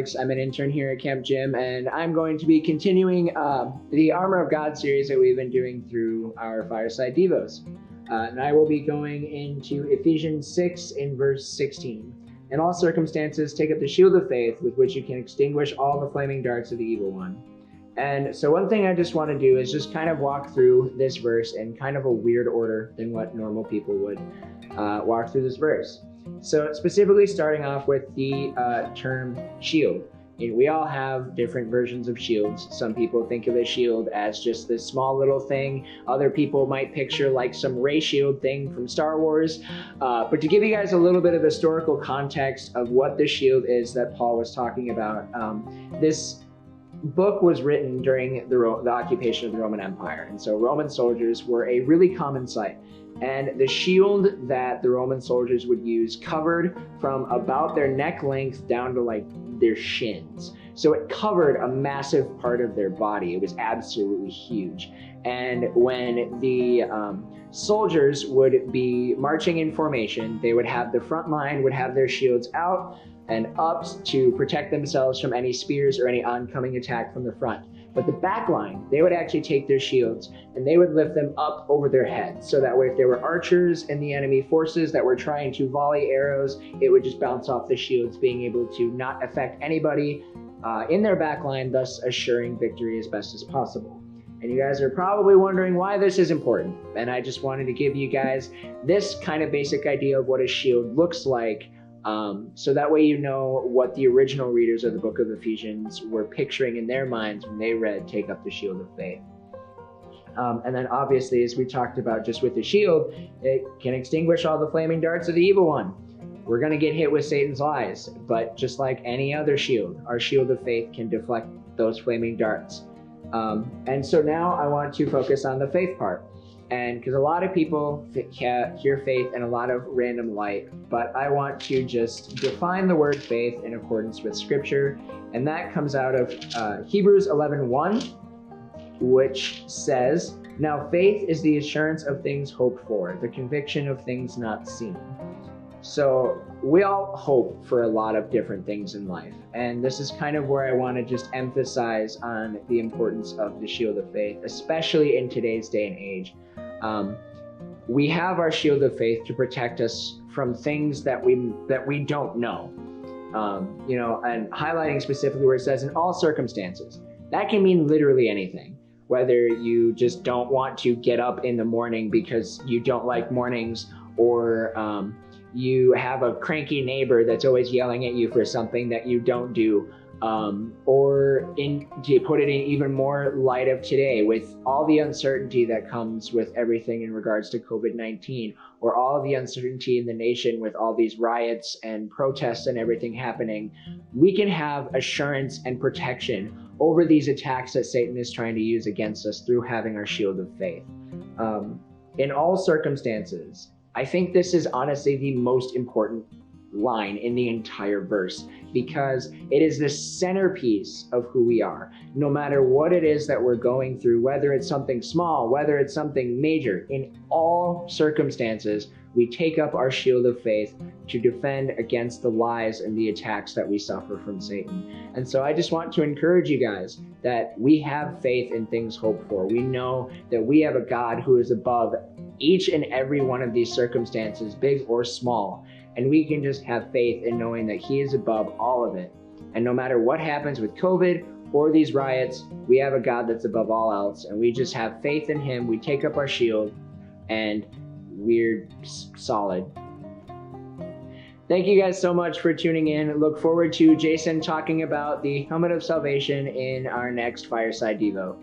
Alex. I'm an intern here at Camp Gym, and I'm going to be continuing the Armor of God series that we've been doing through our Fireside Devos. And I will be going into Ephesians 6 in verse 16. In all circumstances, take up the shield of faith with which you can extinguish all the flaming darts of the evil one. And so one thing I just want to do is just kind of walk through this verse in kind of a weird order than what normal people would walk through this verse. So specifically starting off with the term shield. We all have different versions of shields. Some people think of a shield as just this small little thing. Other people might picture like some ray shield thing from Star Wars. But to give you guys a little bit of historical context of what the shield is that Paul was talking about, this book was written during the occupation of the Roman Empire. And so Roman soldiers were a really common sight. And the shield that the Roman soldiers would use covered from about their neck length down to like their shins. So it covered a massive part of their body. It was absolutely huge. And when the soldiers would be marching in formation, they would have the front line would have their shields out and up to protect themselves from any spears or any oncoming attack from the front. But the back line, they would actually take their shields and they would lift them up over their heads. So that way, if there were archers in the enemy forces that were trying to volley arrows, it would just bounce off the shields, being able to not affect anybody in their back line, thus assuring victory as best as possible. And you guys are probably wondering why this is important. And I just wanted to give you guys this kind of basic idea of what a shield looks like. So that way you know what the original readers of the book of Ephesians were picturing in their minds when they read Take Up the Shield of Faith. And then obviously, as we talked about just with the shield, it can extinguish all the flaming darts of the evil one. We're going to get hit with Satan's lies, but just like any other shield, our shield of faith can deflect those flaming darts. And so now I want to focus on the faith part. And because a lot of people hear faith in a lot of random light, but I want to just define the word faith in accordance with scripture. And that comes out of Hebrews 11:1, which says, "Now faith is the assurance of things hoped for, the conviction of things not seen." So we all hope for a lot of different things in life. And this is kind of where I want to just emphasize on the importance of the shield of faith, especially in today's day and age. We have our shield of faith to protect us from things that we don't know. And highlighting specifically where it says in all circumstances, that can mean literally anything. Whether you just don't want to get up in the morning because you don't like mornings, or you have a cranky neighbor that's always yelling at you for something that you don't do, or to put it in even more light of today, with all the uncertainty that comes with everything in regards to COVID-19, or all of the uncertainty in the nation with all these riots and protests and everything happening, we can have assurance and protection over these attacks that Satan is trying to use against us through having our shield of faith. In all circumstances, I think this is honestly the most important line in the entire verse, because it is the centerpiece of who we are. No matter what it is that we're going through, whether it's something small, whether it's something major, in all circumstances, we take up our shield of faith to defend against the lies and the attacks that we suffer from Satan. And so I just want to encourage you guys that we have faith in things hoped for. We know that we have a God who is above each and every one of these circumstances, big or small. And we can just have faith in knowing that He is above all of it. And no matter what happens with COVID or these riots, we have a God that's above all else. And we just have faith in Him. We take up our shield and we're solid. Thank you guys so much for tuning in. Look forward to Jason talking about the helmet of salvation in our next Fireside Devo.